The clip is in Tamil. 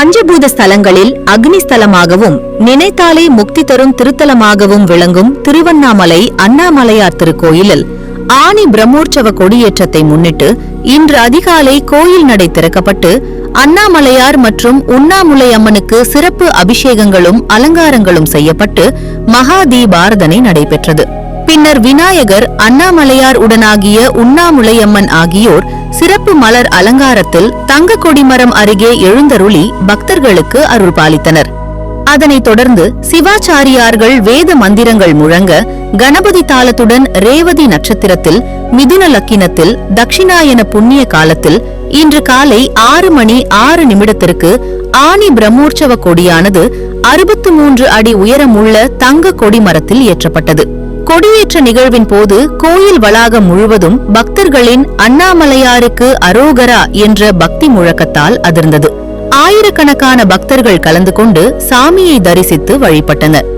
பஞ்சபூத ஸ்தலங்களில் அக்னி ஸ்தலமாகவும் நினைத்தாலே முக்தி தரும் திருத்தலமாகவும் விளங்கும் திருவண்ணாமலை அண்ணாமலையார் திருக்கோயிலில் ஆனி பிரம்மோற்சவ கொடியேற்றத்தை முன்னிட்டு இன்று அதிகாலை கோயில் நடை திறக்கப்பட்டு அண்ணாமலையார் மற்றும் உண்ணாமுலை அம்மனுக்கு சிறப்பு அபிஷேகங்களும் அலங்காரங்களும் செய்யப்பட்டு மகா தீபாரதனை நடைபெற்றது. பின்னர் விநாயகர், அண்ணாமலையார் உடனாகிய உண்ணாமுலையம்மன் ஆகியோர் சிறப்பு மலர் அலங்காரத்தில் தங்க கொடிமரம் அருகே எழுந்தருளி பக்தர்களுக்கு அருள் பாலித்தனர். அதனைத் தொடர்ந்து சிவாச்சாரியார்கள் வேத மந்திரங்கள் முழங்க கணபதி தாளத்துடன் ரேவதி நட்சத்திரத்தில் மிதுன லக்கினத்தில் தட்சிணாயன புண்ணிய காலத்தில் இன்று காலை 6:06 ஆனி பிரம்மோற்சவ கொடியானது 63 அடி உயரமுள்ள தங்க கொடிமரத்தில் ஏற்றப்பட்டது. கொடியேற்ற நிகழ்வின் போது கோயில் வளாகம் முழுவதும் பக்தர்களின் அண்ணாமலையாருக்கு அரோகரா என்ற பக்தி முழக்கத்தால் அதிர்ந்தது. ஆயிரக்கணக்கான பக்தர்கள் கலந்து கொண்டு சாமியை தரிசித்து வழிபட்டனர்.